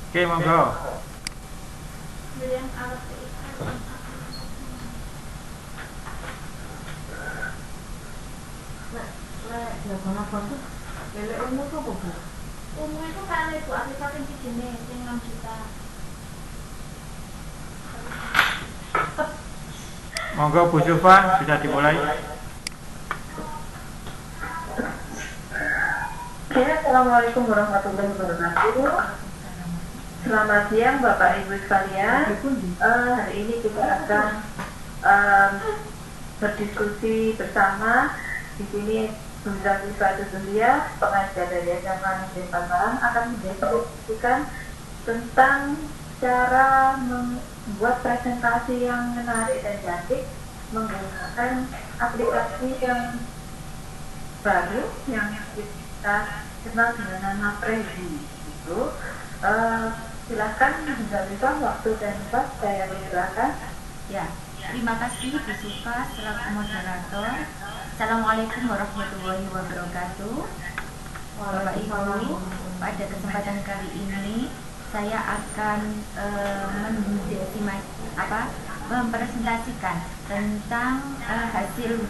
Oke, monggo. Umum itu kan itu aplikasi di sini yang 6 juta. Monggo Bu Sufa, bisa dimulai. Oke, assalamualaikum warahmatullahi wabarakatuh. Selamat siang Bapak Ibu sekalian. Hari ini kita akan berdiskusi bersama. Di sini Bunda Sifat Zulia, pengajar dari SMA Negeri Pasaran, akan mendiskusikan tentang cara membuat presentasi yang menarik dan cantik menggunakan aplikasi yang baru yang kita kenal dengan nama Prezi. Itu silakan Bunda waktu dan tempat saya persilakan. Ya, terima kasih Bu Sufa selaku moderator. Assalamualaikum warahmatullahi wabarakatuh. Bapak Ibu, pada kesempatan kali ini saya akan mempresentasikan tentang hasil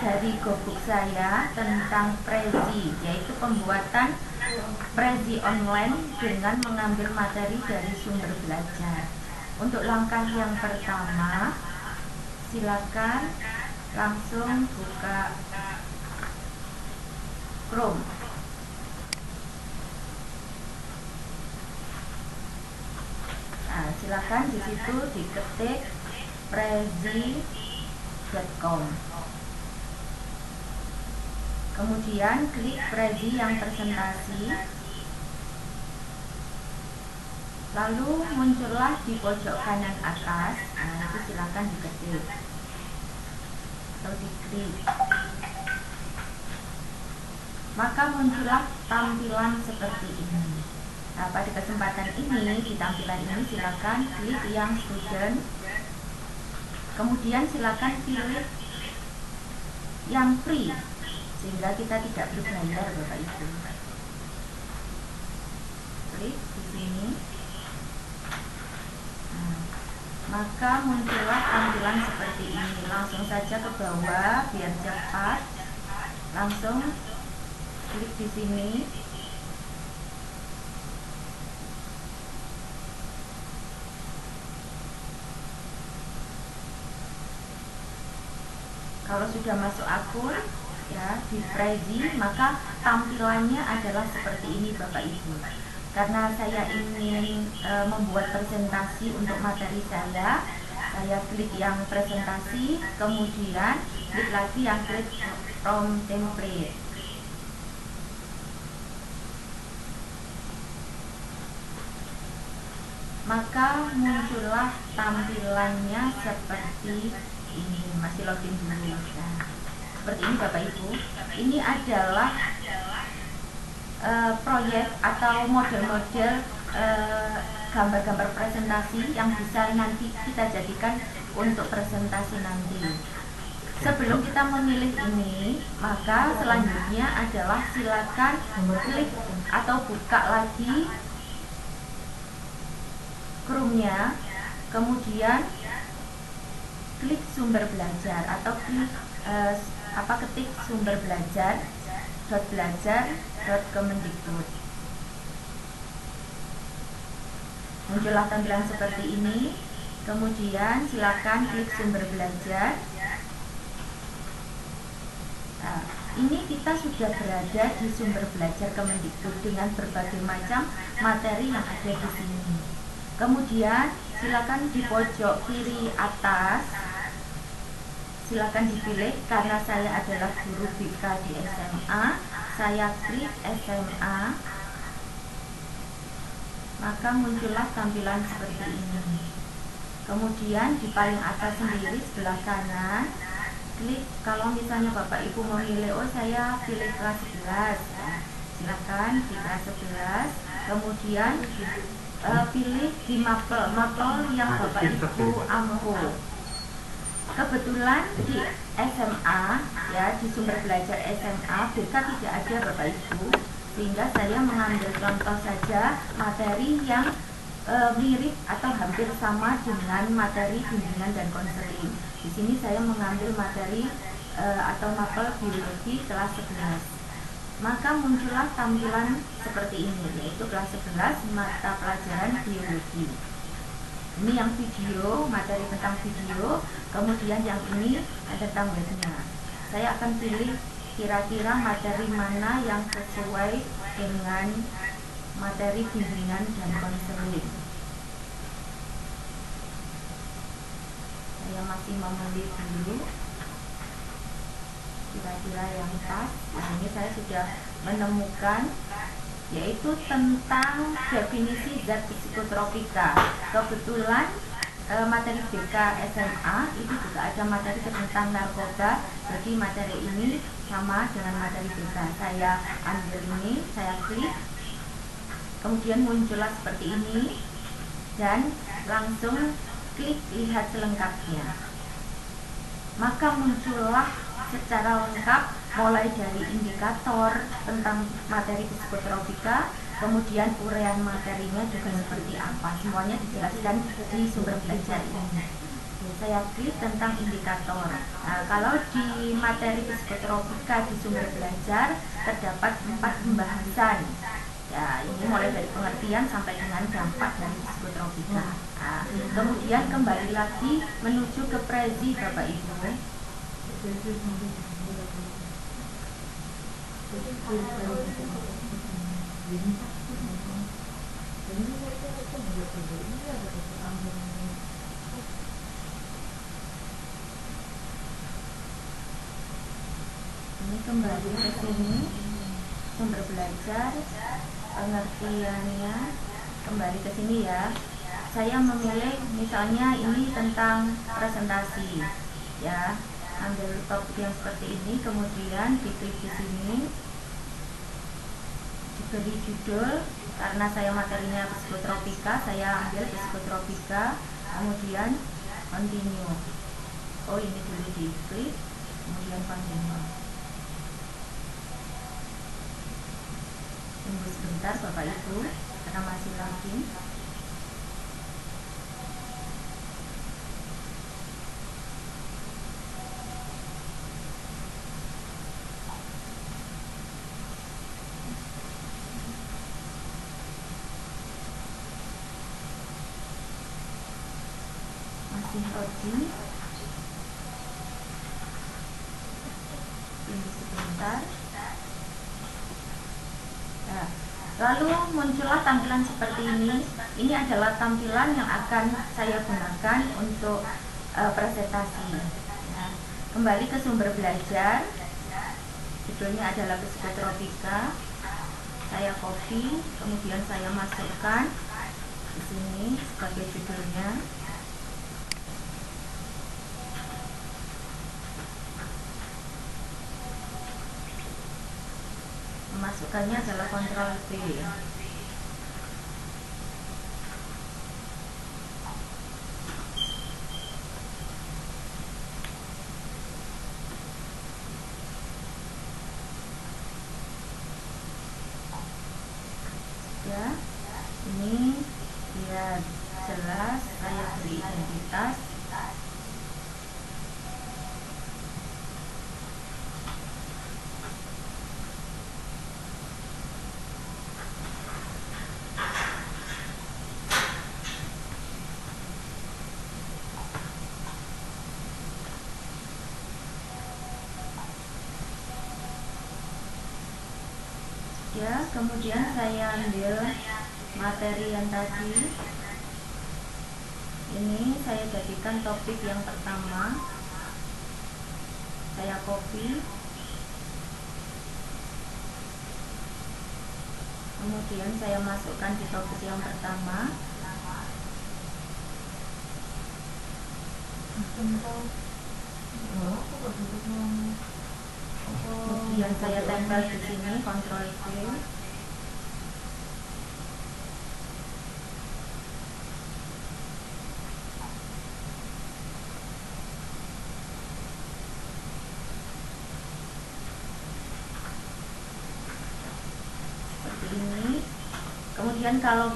dari gobuk saya tentang Prezi, yaitu pembuatan Prezi online dengan mengambil materi dari sumber belajar. Untuk langkah yang pertama, silakan langsung buka Chrome. Nah, silakan di situ diketik prezi.com. Kemudian klik Prezi yang presentasi. Lalu muncullah di pojok kanan atas. Nah, itu silakan diketik atau diklik. Maka muncullah tampilan seperti ini. Nah, pada kesempatan ini, di tampilan ini silakan klik yang student. Kemudian silakan pilih yang free, sehingga kita tidak berbayar, Bapak Ibu. Klik di sini. Nah, maka muncullah tampilan seperti ini. Langsung saja ke bawah biar cepat. Langsung klik di sini. Kalau sudah masuk akun ya di Prezi, maka tampilannya adalah seperti ini Bapak Ibu. Karena saya ingin membuat presentasi untuk materi saya klik yang presentasi, kemudian klik lagi yang klik from template. Maka muncullah tampilannya seperti ini. Masih login dulu ya. Seperti ini Bapak Ibu. Ini adalah proyek atau model-model gambar-gambar presentasi yang bisa nanti kita jadikan untuk presentasi nanti. Sebelum kita memilih ini, maka selanjutnya adalah silakan klik atau buka lagi Chrome-nya, kemudian klik sumber belajar atau klik ketik sumber belajar.kemendikbud. Muncullah tampilan seperti ini. Kemudian silakan klik sumber belajar. Nah, ini kita sudah berada di sumber belajar Kemendikbud dengan berbagai macam materi yang ada di sini. Kemudian silakan di pojok kiri atas silakan dipilih. Karena saya adalah guru BK di SMA, saya klik SMA, maka muncullah tampilan seperti ini. Kemudian di paling atas sendiri sebelah kanan klik, kalau misalnya Bapak Ibu memilih, saya pilih kelas 11 ya, silakan di kelas 11. Kemudian pilih di mapel yang Bapak Ibu ampuh. Kebetulan di SMA ya, di sumber belajar SMA BK tidak ada Bapak Ibu, sehingga saya mengambil contoh saja materi yang mirip atau hampir sama dengan materi bimbingan dan konseling. Di sini saya mengambil materi atau mapel biologi kelas 11. Maka muncullah tampilan seperti ini, yaitu kelas 11 mata pelajaran biologi. Ini yang video, materi tentang video, kemudian yang ini tentang webnya. Saya akan pilih kira-kira materi mana yang sesuai dengan materi bimbingan dan konseling. Saya masih memilih dulu kira-kira yang pas. Nah, ini saya sudah menemukan, yaitu tentang definisi zat psikotropika. Kebetulan materi BK SMA itu juga ada materi tentang narkoba, jadi materi ini sama dengan materi BK. Saya ambil ini, saya klik, kemudian muncullah seperti ini, dan langsung klik lihat selengkapnya. Maka muncullah secara lengkap mulai dari indikator tentang materi psikotropika, kemudian uraian materinya juga seperti apa, semuanya dijelaskan di sumber belajar ini. Saya klik tentang indikator. Nah, kalau di materi psikotropika di sumber belajar terdapat 4 pembahasan. Ya, ini mulai dari pengertian sampai dengan dampak dari psikotropika. Nah, kemudian kembali lagi menuju ke prezi Bapak Ibu. Ini kembali ke sini, sumber belajar, pengertiannya, kembali ke sini ya. Saya memilih misalnya ini tentang presentasi, ya. Ambil topik yang seperti ini, kemudian diklik di sini, diberi judul. Karena saya materinya psikotropika, saya ambil psikotropika, kemudian continue. Oh, ini dulu diklik, kemudian continue. Tunggu sebentar Bapak Ibu, karena masih login. Masih login. Tunggu sebentar. Nah, lalu muncullah tampilan seperti ini. Ini adalah tampilan yang akan saya gunakan untuk presentasi. Ya. Kembali ke sumber belajar. Judulnya adalah psikotropika. Saya copy, kemudian saya masukkan di sini sebagai judulnya. Memasukkannya adalah Ctrl V. Ya, ini biar jelas saya beri identitas. Ya, kemudian saya ambil materi yang tadi. Ini saya jadikan topik yang pertama. Saya copy. Kemudian saya masukkan di topik yang pertama. Kemudian saya tempel di sini, Ctrl V. Kemudian kalau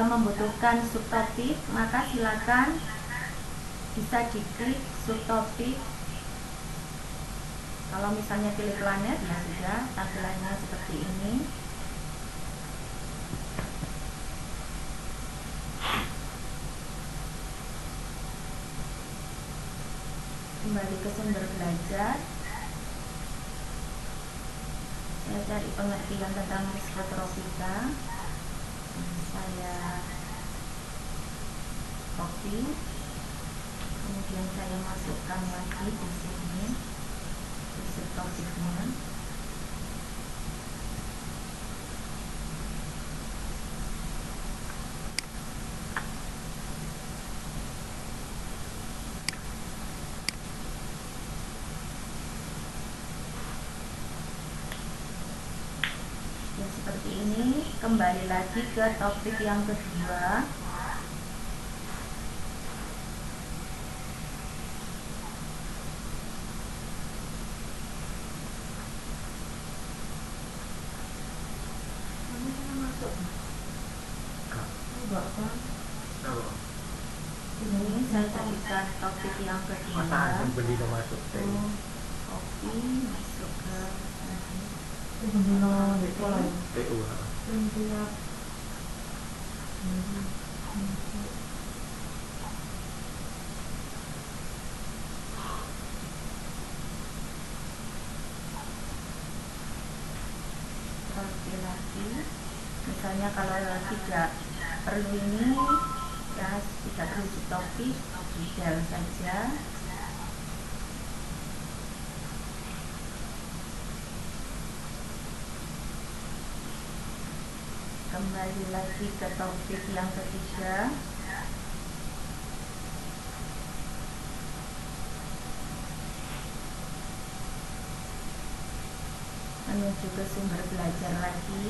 membutuhkan subtopik, maka silakan bisa diklik subtopik. Kalau misalnya pilih planet, ya sudah, tampilannya seperti ini. Kembali ke sumber belajar, saya cari pengertian tentang psikotropika. Saya copy, kemudian saya masukkan lagi di sini di subtopiknya. Ya, seperti ini. Kembali lagi ke topik yang kedua. Ini saya carikan topik yang kedua. beli ke masuk Kopi masuk ke TU. Kopi lagi. Misalnya kalau tidak perlu ini, ya tidak perlu di topik, di del saja. Kembali lagi ke topik yang ketiga. Menuju ke sumber belajar lagi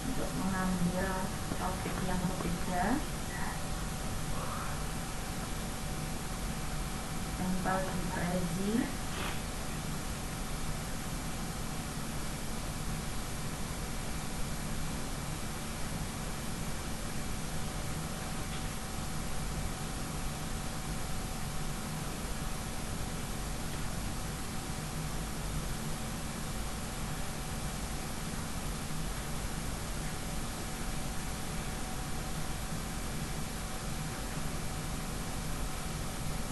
untuk mengambil topik yang ketiga. Tempel di Prezi.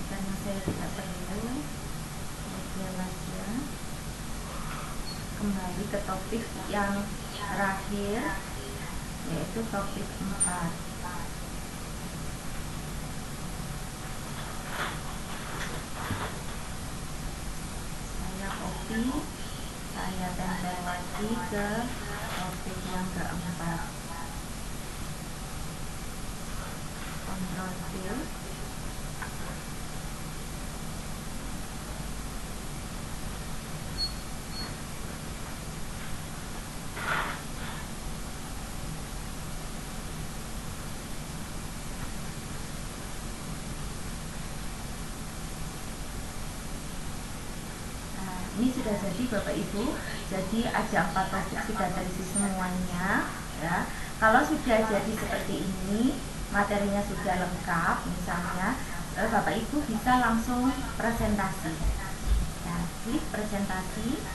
Karena saya tidak perlu, kemudian aja kembali ke topik yang terakhir, yaitu topik 4. Saya copy, saya tempel lagi ke topik yang keempat. Ctrl V. Ini sudah jadi Bapak Ibu, jadi ada 4 topik sudah terisi semuanya ya. Kalau sudah jadi seperti ini, materinya sudah lengkap, misalnya Bapak Ibu bisa langsung presentasi ya, klik presentasi.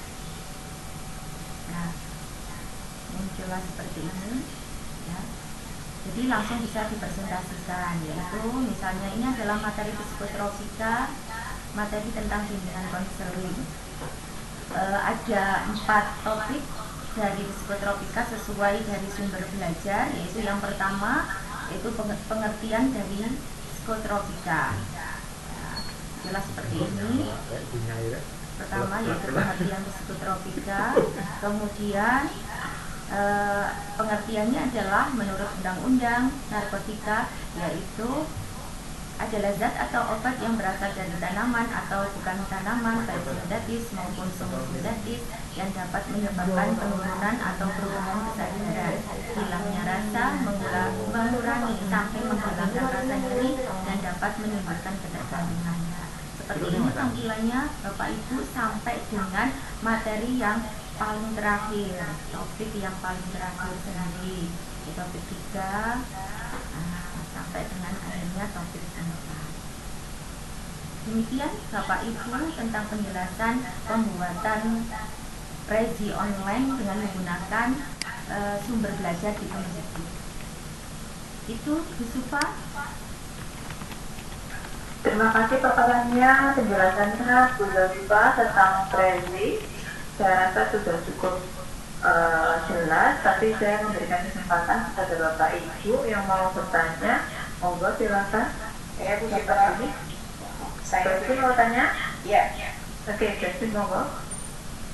Nah, muncullah seperti ini ya. Jadi langsung bisa dipresentasikan, yaitu misalnya ini adalah materi psikotropika, materi tentang bimbingan konseling. Ada 4 topik dari psikotropika sesuai dari sumber belajar, yaitu yang pertama yaitu pengertian dari psikotropika. Nah, jelas seperti ini. Pertama yaitu pengertian psikotropika, kemudian pengertiannya adalah menurut undang-undang narkotika, yaitu adalah zat atau obat yang berasal dari tanaman atau bukan tanaman, baik sintetis maupun semi-sintetis, yang dapat menyebabkan penurunan atau perubahan kesadaran, hilangnya rasa, mengurangi sampai menghilangkan rasa nyeri, dan dapat menimbulkan ketergantungan. Seperti ini tampilannya Bapak Ibu sampai dengan materi yang paling terakhir, topik yang paling terakhir sendiri. di topik 3 sampai dengan akhirnya topik 4. Demikian Bapak Ibu tentang penjelasan pembuatan regi online dengan menggunakan sumber belajar di Kemendikbud. Itu Bu Supa. Terima kasih paparannya, penjelasannya Bu Zalfa tentang regi. Saya rasa sudah cukup jelas, tapi saya memberikan kesempatan kepada Bapak Ibu yang mau bertanya. Monggo silakan. Ya, Bu Bapak ini. Saya Berarti mau tanya? Ya. Oke, berarti monggo.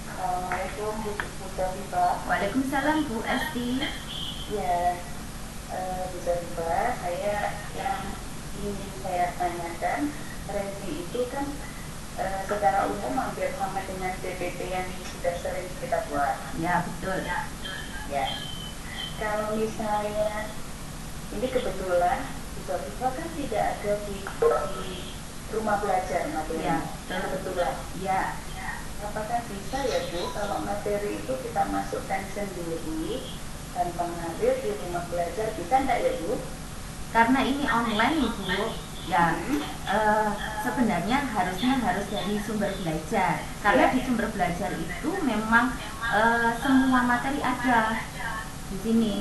Assalamualaikum Bu Zalfa. Waalaikumsalam Bu Esti. Ya, Bu Zalfa, saya yang ingin saya tanyakan, regi itu kan secara umum hampir sama dengan DPT yang sudah sering kita buat. Ya, betul. Ya. Kalau misalnya ini kebetulan Bu Zalfa kan tidak ada di rumah belajar Ya, materinya. Kebetulan. Ya, Apakah bisa ya Bu, kalau materi itu kita masukkan sendiri dan mengalir di rumah belajar, bisa enggak ya Bu? karena ini online Ibu, ya sebenarnya harus dari sumber belajar. Karena di sumber belajar itu memang semua materi ada di sini.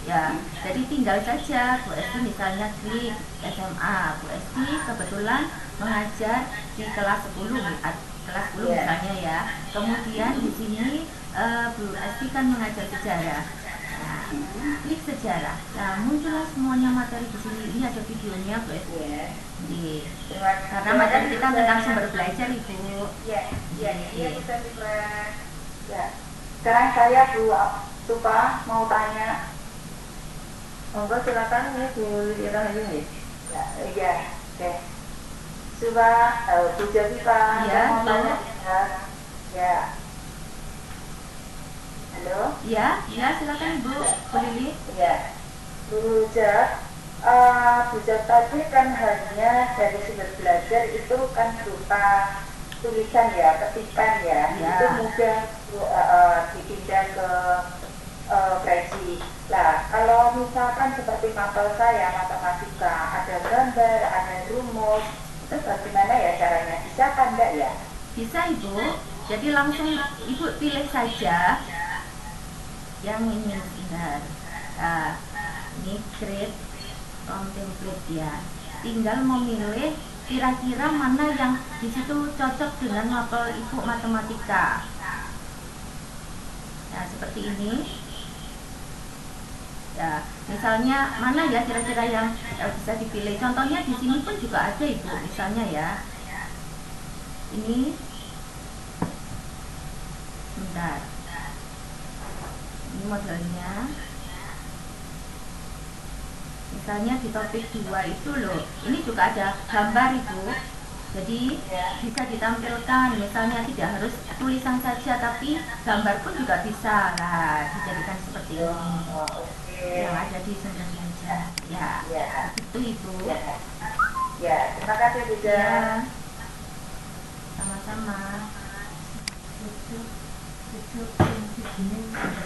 Ya, jadi tinggal saja Bu Esti misalnya klik SMA. Bu Esti kebetulan mengajar di kelas 10 misalnya ya. Kemudian di sini Bu Esti kan mengajar sejarah. Nah, klik sejarah. Nah, muncullah semuanya materi di sini. Ini ada videonya Bu Esti. Ya. Nih. Terima Karena materi kita tentang sumber belajar Ibu. Ya, iya bisa dibuat. Ya. Sekarang saya Bu Supa mau tanya. Monggo silakan ini Bu Ira ini. Ya, iya. Oke. Supa, Bu Zalfa, Iya, mau Bu. tanya. Ya. Halo. Ya, silakan Ibu. Bu Lili. Ya, Bu Zat, tadi kan hanya dari sumber belajar itu kan berupa tulisan ya, ketikan ya, Ya. itu mudah dipindah ke regi. Lah, kalau misalkan seperti mapel saya matematika, ada gambar, ada rumus, itu bagaimana ya caranya? Bisa kan enggak ya? Bisa Ibu. Jadi langsung Ibu pilih saja yang ini benar. Nah, ini create from template ya. Tinggal memilih kira-kira mana yang di situ cocok dengan mapel Ibu matematika. Nah, seperti ini. Ya, misalnya mana ya kira-kira yang bisa dipilih. Contohnya di sini pun juga ada Ibu, misalnya ya. Ini bentar. Ini modelnya. Misalnya di topik 2 itu loh. Ini juga ada gambar Ibu. Jadi bisa ditampilkan, misalnya tidak harus tulisan saja tapi gambar pun juga bisa. Nah, dijadikan seperti ini. Yang ada di sumber belajar. Ya, itu Ibu. Ya, terima kasih Bu Zat. Ya, sama-sama.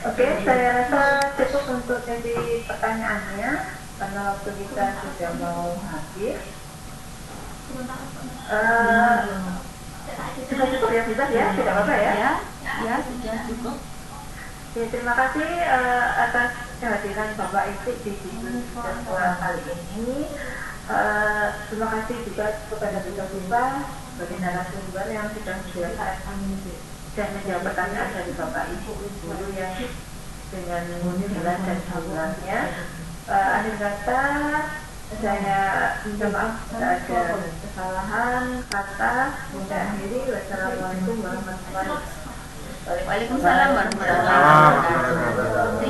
Oke, saya rasa cukup untuk jadi pertanyaannya karena waktu kita sudah mau habis. Sudah cukup ya, sudah ya, tidak apa-apa ya. Ya, sudah cukup. Ya, terima kasih atas kehadiran Bapak Ibu di diskusi kali ini. Terima kasih juga kepada Bu Zalfa sebagai narasumber yang sudah menjelaskan dan menjawab pertanyaan dari Bapak Ibu guru yang dengan jelas dan jelasnya. Akhir kata saya minta maaf jika ada kesalahan kata. Saya akhiri. Wassalamualaikum warahmatullahi wabarakatuh. Waalaikumsalam warahmatullahi wabarakatuh.